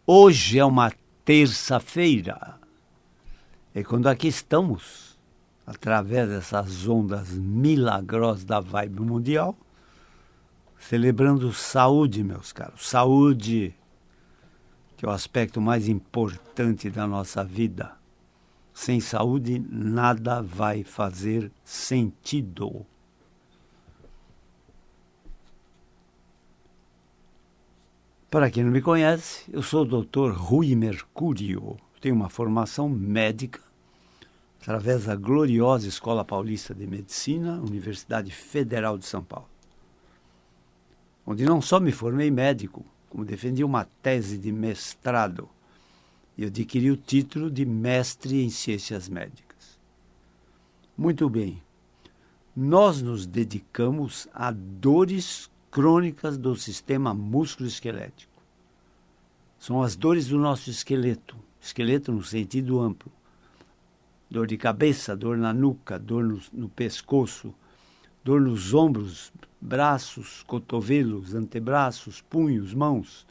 Hoje é uma terça-feira. E quando aqui estamos, através dessas ondas milagrosas da vibe mundial, celebrando saúde, meus caros. Saúde, que é o aspecto mais importante da nossa vida. Sem saúde, nada vai fazer sentido. Para quem não me conhece, eu sou o Dr. Rui Mercúrio. Tenho uma formação médica através da gloriosa Escola Paulista de Medicina, Universidade Federal de São Paulo, onde não só me formei médico, como defendi uma tese de mestrado e adquiri o título de mestre em ciências médicas. Muito bem, nós nos dedicamos a dores crônicas do sistema músculo-esquelético. São as dores do nosso esqueleto no sentido amplo. Dor de cabeça, dor na nuca, dor no pescoço, dor nos ombros, braços, cotovelos, antebraços, punhos, mãos,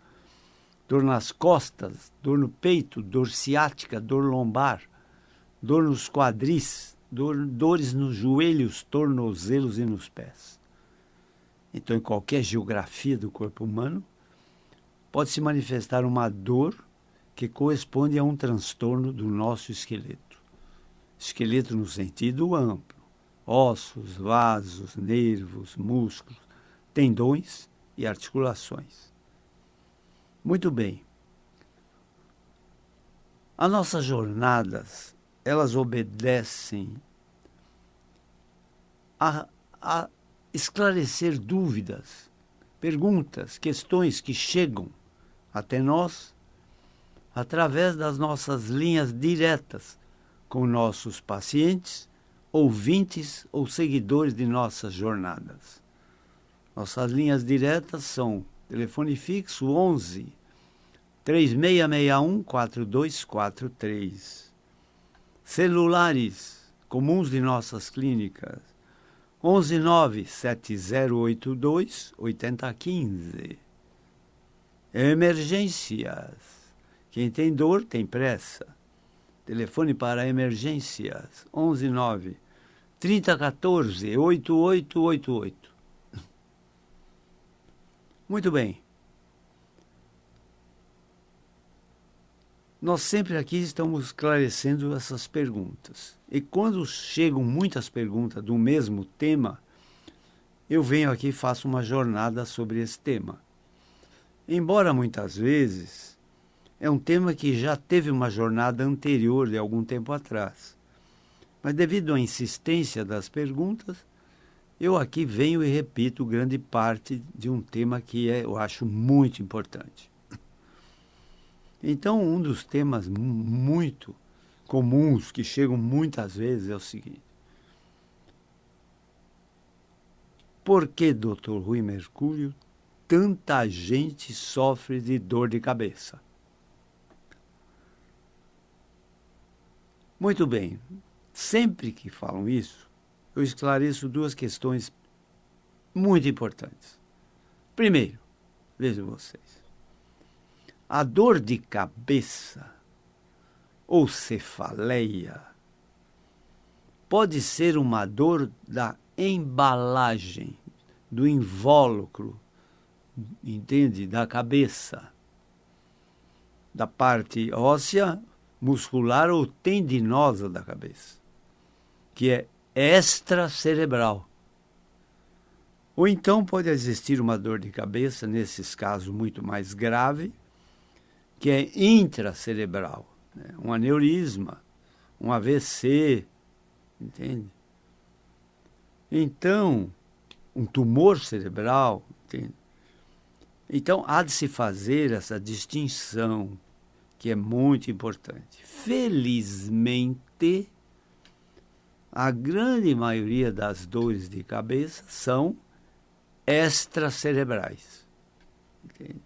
dor nas costas, dor no peito, dor ciática, dor lombar, dor nos quadris, dores nos joelhos, tornozelos e nos pés. Então, em qualquer geografia do corpo humano, pode se manifestar uma dor que corresponde a um transtorno do nosso esqueleto. Esqueleto no sentido amplo. Ossos, vasos, nervos, músculos, tendões e articulações. Muito bem. As nossas jornadas, elas obedecem a esclarecer dúvidas, perguntas, questões que chegam até nós através das nossas linhas diretas com nossos pacientes, ouvintes ou seguidores de nossas jornadas. Nossas linhas diretas são telefone fixo 11 3661 4243. Celulares comuns de nossas clínicas 11 7082 8015. Emergências. Quem tem dor tem pressa. Telefone para emergências 11 3014 8888. Muito bem. Nós sempre aqui estamos esclarecendo essas perguntas. E quando chegam muitas perguntas do mesmo tema, eu venho aqui e faço uma jornada sobre esse tema. Embora muitas vezes é um tema que já teve uma jornada anterior de algum tempo atrás. Mas devido à insistência das perguntas, eu aqui venho e repito grande parte de um tema que eu acho muito importante. Então, um dos temas muito comuns, que chegam muitas vezes, é o seguinte. Por que, Dr. Rui Mercúrio, tanta gente sofre de dor de cabeça? Muito bem, sempre que falam isso, eu esclareço duas questões muito importantes. Primeiro, vejam vocês, a dor de cabeça ou cefaleia pode ser uma dor da embalagem, do invólucro, entende? Da cabeça, da parte óssea, muscular ou tendinosa da cabeça, que é extracerebral. Ou então pode existir uma dor de cabeça, nesses casos muito mais grave, que é intracerebral, né? Um aneurisma, um AVC, entende? Então, um tumor cerebral, entende? Então, há de se fazer essa distinção, que é muito importante. Felizmente, a grande maioria das dores de cabeça são extracerebrais. Entende?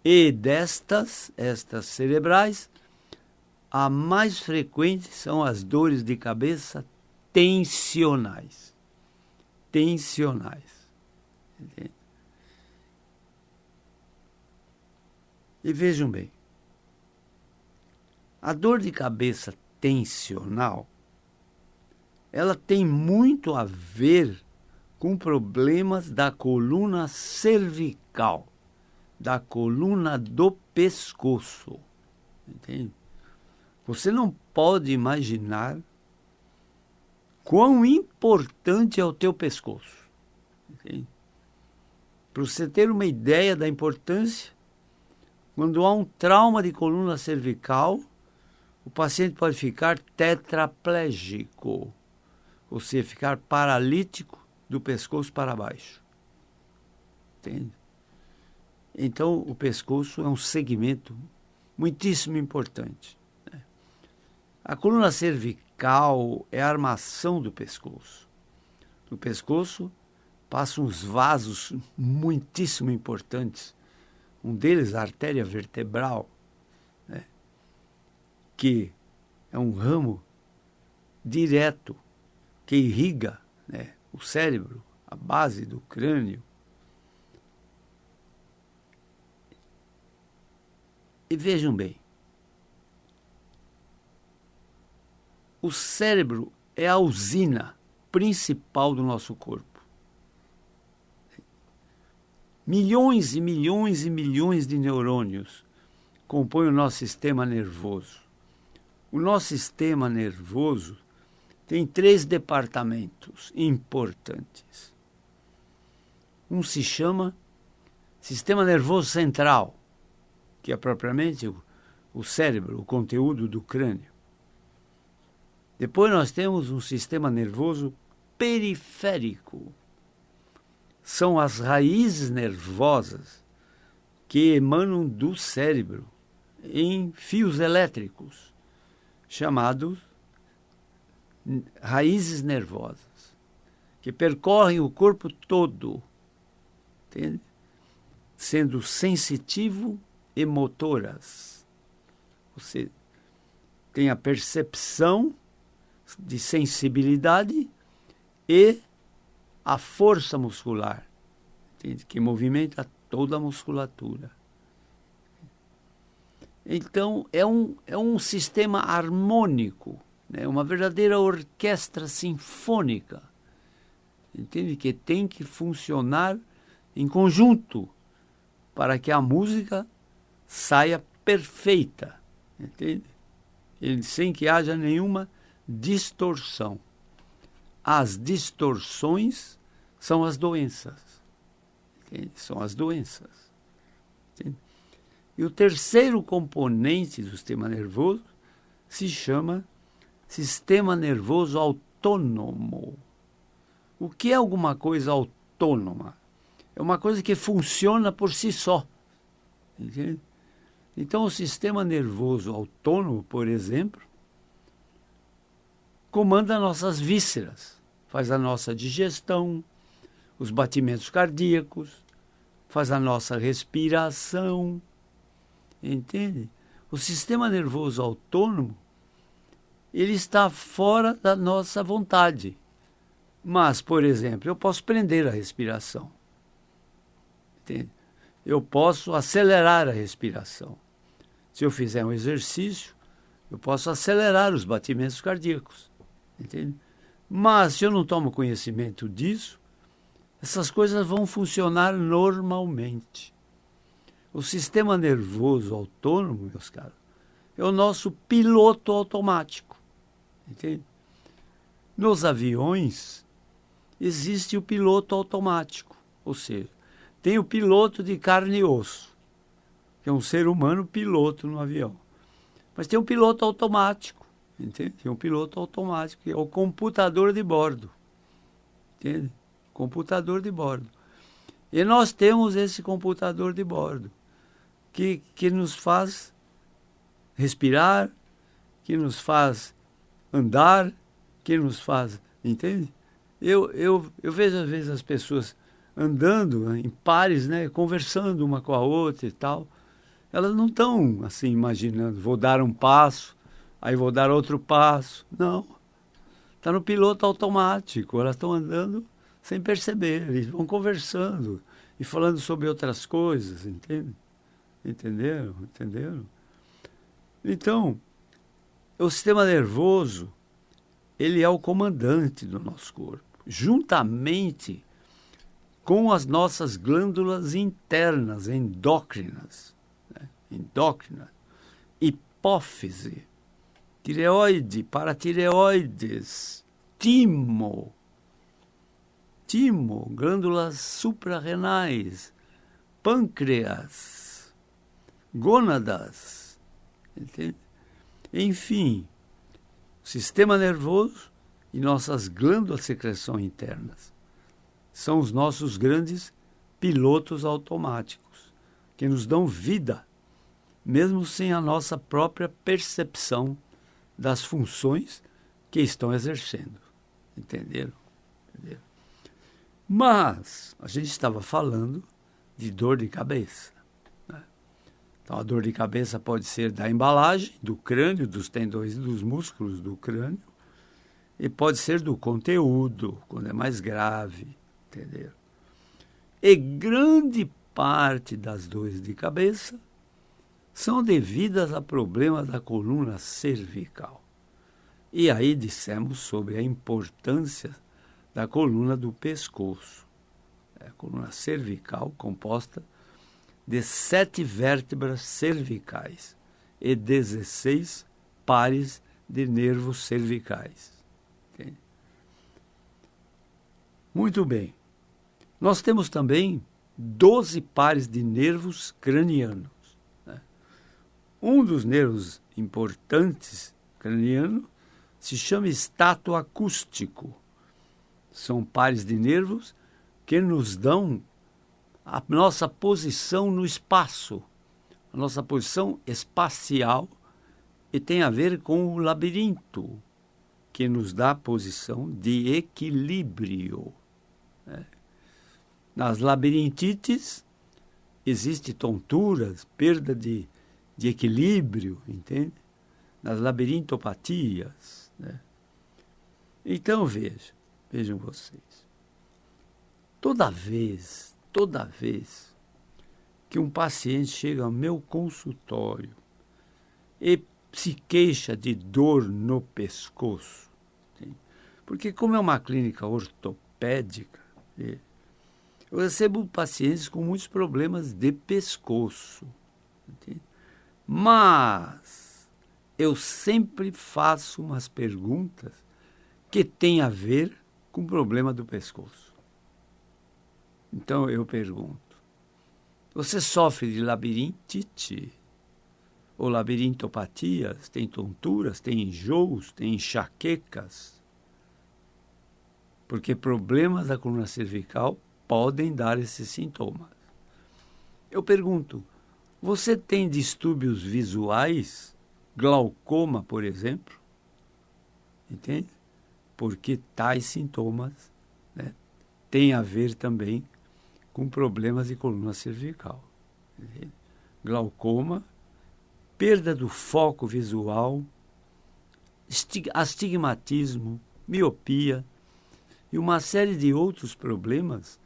E estas cerebrais, a mais frequente são as dores de cabeça tensionais. Tensionais. Entende? E vejam bem, A dor de cabeça tensional, ela tem muito a ver com problemas da coluna cervical, da coluna do pescoço. Entende? Você não pode imaginar quão importante é o teu pescoço. Para você ter uma ideia da importância, quando há um trauma de coluna cervical, o paciente pode ficar tetraplégico, ou seja, ficar paralítico do pescoço para baixo. Entende? Então, o pescoço é um segmento muitíssimo importante. A coluna cervical é a armação do pescoço. No pescoço passam uns vasos muitíssimo importantes. Um deles, a artéria vertebral, né, que é um ramo direto que irriga, né, o cérebro, a base do crânio. E vejam bem, o cérebro é a usina principal do nosso corpo. Milhões e milhões e milhões de neurônios compõem o nosso sistema nervoso. O nosso sistema nervoso tem 3 departamentos importantes. Um se chama sistema nervoso central, que é propriamente o cérebro, o conteúdo do crânio. Depois nós temos um sistema nervoso periférico. São as raízes nervosas que emanam do cérebro em fios elétricos, chamados raízes nervosas, que percorrem o corpo todo, entende? Sendo sensitivo e motoras. Você tem a percepção de sensibilidade e a força muscular, entende? Que movimenta toda a musculatura. Então, é um sistema harmônico, né? Uma verdadeira orquestra sinfônica, entende? Que tem que funcionar em conjunto para que a música saia perfeita, entende? Sem que haja nenhuma distorção. As distorções são as doenças. Entende? São as doenças. Entende? E o terceiro componente do sistema nervoso se chama sistema nervoso autônomo. O que é alguma coisa autônoma? É uma coisa que funciona por si só. Entende? Então, o sistema nervoso autônomo, por exemplo, comanda nossas vísceras, faz a nossa digestão, os batimentos cardíacos, faz a nossa respiração, entende? O sistema nervoso autônomo, ele está fora da nossa vontade. Mas, por exemplo, eu posso prender a respiração, entende? Eu posso acelerar a respiração. Se eu fizer um exercício, eu posso acelerar os batimentos cardíacos, entende? Mas, se eu não tomo conhecimento disso, essas coisas vão funcionar normalmente. O sistema nervoso autônomo, meus caros, é o nosso piloto automático, entende? Nos aviões, existe o piloto automático, ou seja, tem o piloto de carne e osso, que é um ser humano piloto no avião. Mas tem um piloto automático, entende? Tem um piloto automático, que é o computador de bordo, entende? Computador de bordo. E nós temos esse computador de bordo, que nos faz respirar, que nos faz andar, que nos faz, entende? Eu vejo às vezes as pessoas andando em pares, né, conversando uma com a outra e tal. Elas não estão assim imaginando, vou dar um passo, aí vou dar outro passo. Não, está no piloto automático, elas estão andando sem perceber, eles vão conversando e falando sobre outras coisas, entende? Entenderam? Então, O sistema nervoso, ele é o comandante do nosso corpo, juntamente com as nossas glândulas internas, endócrinas, né? Endócrina, hipófise, tireoide, paratireoides, timo, glândulas suprarrenais, pâncreas, gônadas, entende? Enfim, o sistema nervoso e nossas glândulas de secreção internas são os nossos grandes pilotos automáticos, que nos dão vida, mesmo sem a nossa própria percepção das funções que estão exercendo. Entenderam? Mas a gente estava falando de dor de cabeça, né? Então a dor de cabeça pode ser da embalagem, do crânio, dos tendões e dos músculos do crânio, e pode ser do conteúdo, quando é mais grave, entendeu? E grande parte das dores de cabeça são devidas a problemas da coluna cervical. E aí dissemos sobre a importância da coluna do pescoço. A coluna cervical composta de 7 vértebras cervicais e 16 pares de nervos cervicais. Okay? Muito bem. Nós temos também 12 pares de nervos cranianos. Né? Um dos nervos importantes craniano se chama estato acústico. São pares de nervos que nos dão a nossa posição no espaço, a nossa posição espacial, e tem a ver com o labirinto, que nos dá a posição de equilíbrio. Né? Nas labirintites, existem tonturas, perda de equilíbrio, entende? Nas labirintopatias. Né? Então, vejam vocês. Toda vez que um paciente chega ao meu consultório e se queixa de dor no pescoço, entende? Porque como é uma clínica ortopédica, eu recebo pacientes com muitos problemas de pescoço, entende? Mas eu sempre faço umas perguntas que têm a ver com o problema do pescoço. Então eu pergunto: você sofre de labirintite? Ou labirintopatias? Tem tonturas? Tem enjoos? Tem enxaquecas? Porque problemas da coluna cervical podem dar esses sintomas. Eu pergunto: você tem distúrbios visuais? Glaucoma, por exemplo? Entende? Porque tais sintomas, né, têm a ver também com problemas de coluna cervical. Entende? Glaucoma, perda do foco visual, astigmatismo, miopia e uma série de outros problemas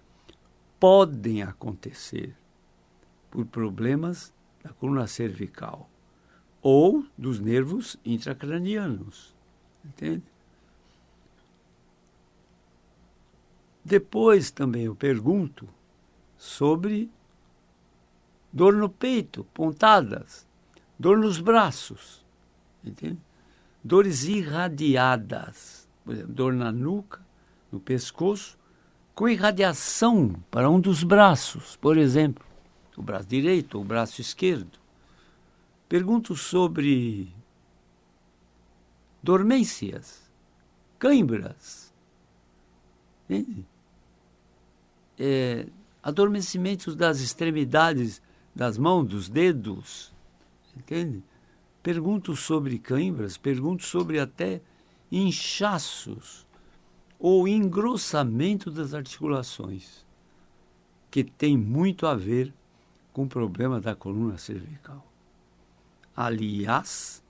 podem acontecer por problemas da coluna cervical ou dos nervos intracranianos. Entende? Depois também eu pergunto sobre dor no peito, pontadas, dor nos braços, entende? Dores irradiadas, por exemplo, dor na nuca, no pescoço, com irradiação para um dos braços, por exemplo, o braço direito ou o braço esquerdo. Pergunto sobre dormências, cãibras, entende? Adormecimentos das extremidades das mãos, dos dedos, entende? Pergunto sobre cãibras, pergunto sobre até inchaços ou engrossamento das articulações, que tem muito a ver com o problema da coluna cervical. Aliás,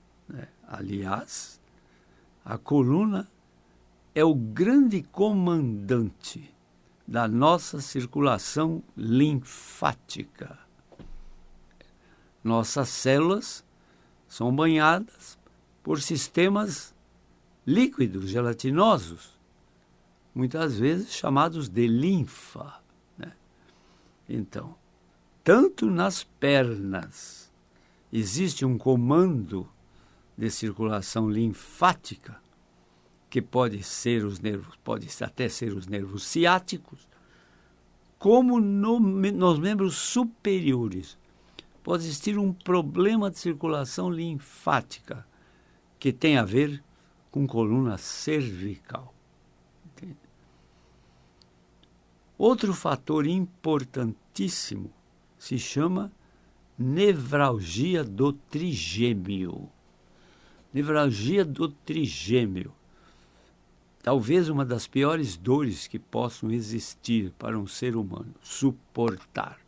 a coluna é o grande comandante da nossa circulação linfática. Nossas células são banhadas por sistemas líquidos, gelatinosos, muitas vezes chamados de linfa, né? Então, tanto nas pernas existe um comando de circulação linfática, que pode ser os nervos, pode até ser os nervos ciáticos, como nos membros superiores. Pode existir um problema de circulação linfática que tem a ver com coluna cervical. Entende? Outro fator importantíssimo se chama nevralgia do trigêmeo. Nevralgia do trigêmeo. Talvez uma das piores dores que possam existir para um ser humano suportar.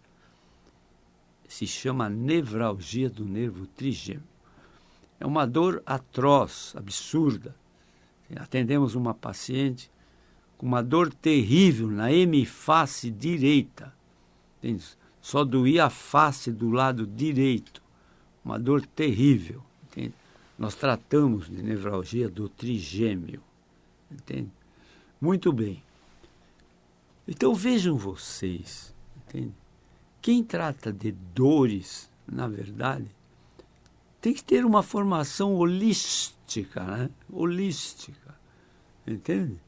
Se chama nevralgia do nervo trigêmeo. É uma dor atroz, absurda. Atendemos uma paciente com uma dor terrível na hemiface direita. Entende? Só doía a face do lado direito. Uma dor terrível. Entende? Nós tratamos de nevralgia do trigêmeo. Entende? Muito bem. Então vejam vocês, entende? Quem trata de dores, na verdade, tem que ter uma formação holística, né? Holística, entende?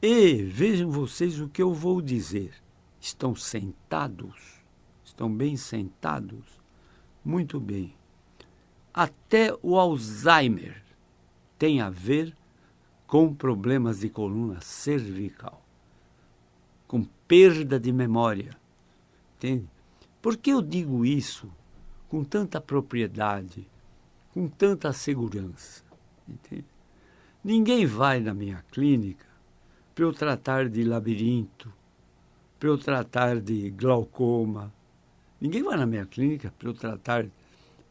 E vejam vocês o que eu vou dizer. Estão sentados? Estão bem sentados? Muito bem. Até o Alzheimer tem a ver com problemas de coluna cervical, com perda de memória. Entende? Por que eu digo isso com tanta propriedade, com tanta segurança? Entende? Ninguém vai na minha clínica para eu tratar de labirinto, para eu tratar de glaucoma. Ninguém vai na minha clínica para eu tratar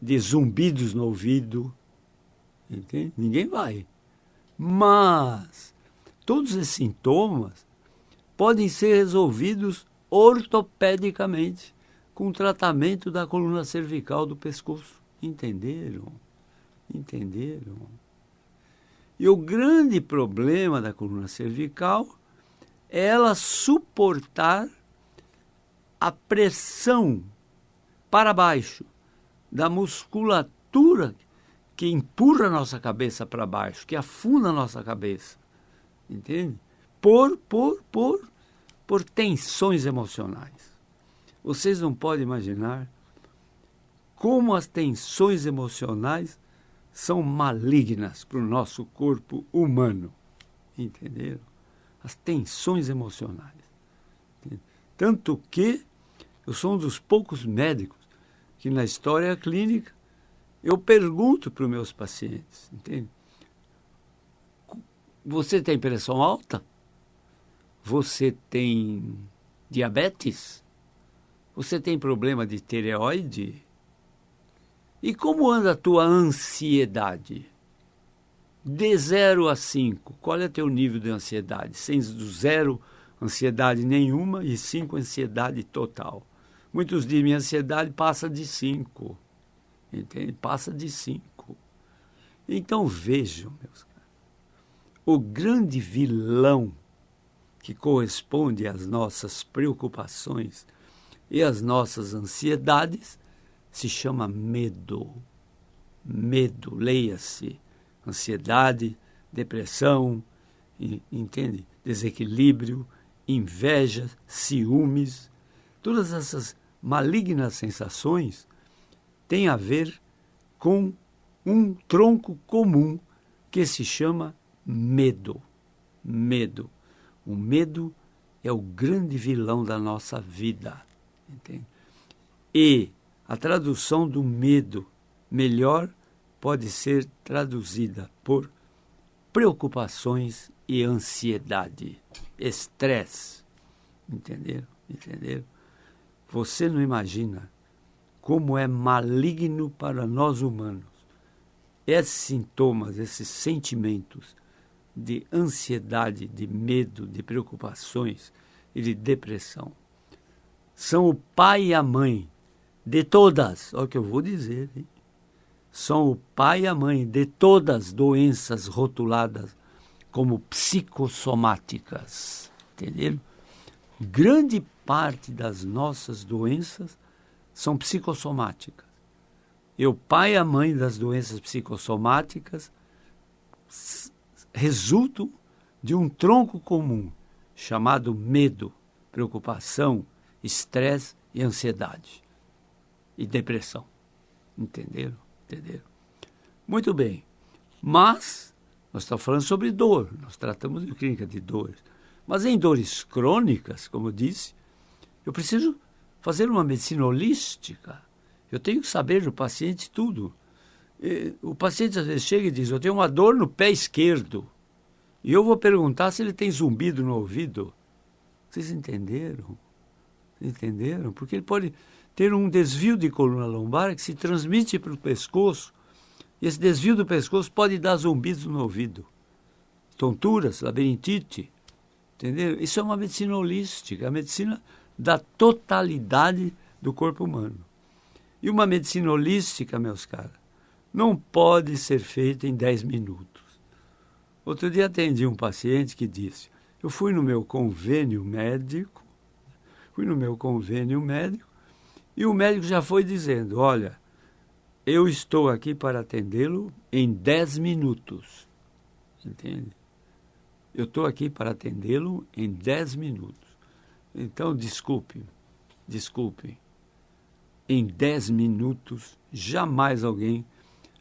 de zumbidos no ouvido. Entende? Ninguém vai. Mas todos esses sintomas podem ser resolvidos ortopedicamente com o tratamento da coluna cervical do pescoço. Entenderam? Entenderam? E o grande problema da coluna cervical é ela suportar a pressão para baixo da musculatura que empurra a nossa cabeça para baixo, que afunda a nossa cabeça. Entende? Por tensões emocionais. Vocês não podem imaginar como as tensões emocionais são malignas para o nosso corpo humano. Entenderam? As tensões emocionais. Entende? Tanto que eu sou um dos poucos médicos que na história clínica eu pergunto para os meus pacientes, entende? Você tem pressão alta? Você tem diabetes? Você tem problema de tireoide? E como anda a tua ansiedade? De 0 a 5, qual é o teu nível de ansiedade? Sendo 0, ansiedade nenhuma, e 5, ansiedade total. Muitos dizem, minha ansiedade passa de 5. Entende? Passa de 5. Então vejam, meus caros, o grande vilão que corresponde às nossas preocupações e às nossas ansiedades se chama medo. Medo, leia-se, ansiedade, depressão, entende? Desequilíbrio, inveja, ciúmes, todas essas malignas sensações têm a ver com um tronco comum que se chama medo. Medo. O medo é o grande vilão da nossa vida. Entende? E a tradução do medo melhor pode ser traduzida por preocupações e ansiedade, estresse. Entenderam? Entenderam? Você não imagina como é maligno para nós humanos esses sintomas, esses sentimentos de ansiedade, de medo, de preocupações e de depressão. São o pai e a mãe de todas, olha o que eu vou dizer, hein? são o pai e a mãe de todas as doenças rotuladas como psicossomáticas. Entenderam? Grande parte das nossas doenças são psicossomáticas. E o pai e a mãe das doenças psicossomáticas resultam de um tronco comum chamado medo, preocupação, estresse e ansiedade e depressão. Entenderam? Entenderam? Muito bem. Mas nós estamos falando sobre dor, nós tratamos de clínica de dores. Mas em dores crônicas, como eu disse, eu preciso fazer uma medicina holística. Eu tenho que saber do paciente tudo. O paciente às vezes chega e diz, eu tenho uma dor no pé esquerdo. E eu vou perguntar se ele tem zumbido no ouvido. Vocês entenderam? Entenderam? Porque ele pode ter um desvio de coluna lombar que se transmite para o pescoço. E esse desvio do pescoço pode dar zumbidos no ouvido. Tonturas, labirintite. Entenderam? Isso é uma medicina holística, a medicina da totalidade do corpo humano. E uma medicina holística, meus caros, não pode ser feita em 10 minutos. Outro dia atendi um paciente que disse, eu fui no meu convênio médico, e o médico já foi dizendo, olha, eu estou aqui para atendê-lo em 10 minutos. Entende? Eu estou aqui para atendê-lo em 10 minutos. Então, desculpe. Em 10 minutos, jamais alguém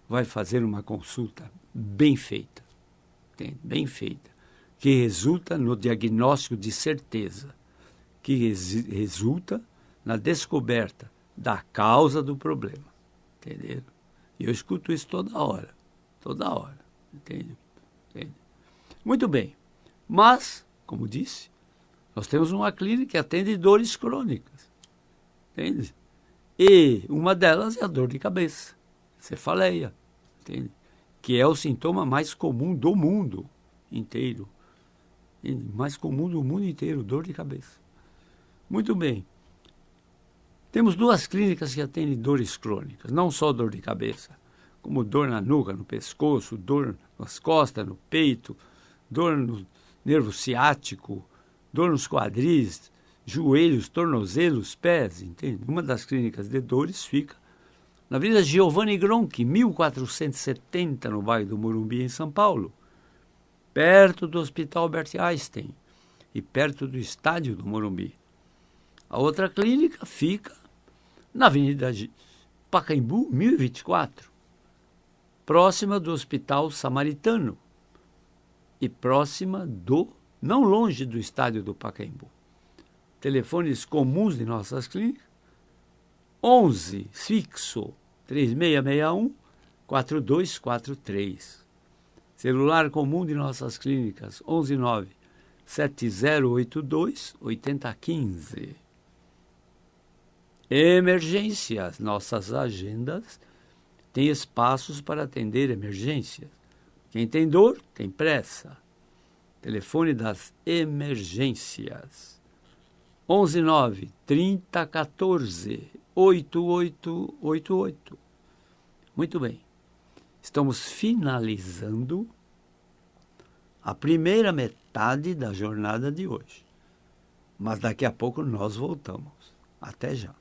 vai fazer uma consulta bem feita. Entende? Bem feita. Que resulta no diagnóstico de certeza. Que resulta na descoberta da causa do problema. Entenderam? E eu escuto isso toda hora. Entende? Muito bem. Mas, como disse, nós temos uma clínica que atende dores crônicas. Entende? E uma delas é a dor de cabeça, cefaleia, entende? Que é o sintoma mais comum do mundo inteiro. Mais comum do mundo inteiro, dor de cabeça. Muito bem. Temos 2 clínicas que atendem dores crônicas, não só dor de cabeça, como dor na nuca, no pescoço, dor nas costas, no peito, dor no nervo ciático, dor nos quadris, joelhos, tornozelos, pés, entende? Uma das clínicas de dores fica na Avenida Giovanni Gronchi, 1470, no bairro do Morumbi, em São Paulo, perto do Hospital Albert Einstein e perto do estádio do Morumbi. A outra clínica fica na Avenida Pacaembu, 1024, próxima do Hospital Samaritano e próxima não longe do estádio do Pacaembu. Telefones comuns de nossas clínicas, 11 fixo 3661-4243. Celular comum de nossas clínicas, 119-7082-8015. Emergências, nossas agendas têm espaços para atender emergências. Quem tem dor, tem pressa. Telefone das emergências, 119-3014-8888. Muito bem. Estamos finalizando a primeira metade da jornada de hoje. Mas daqui a pouco nós voltamos. Até já.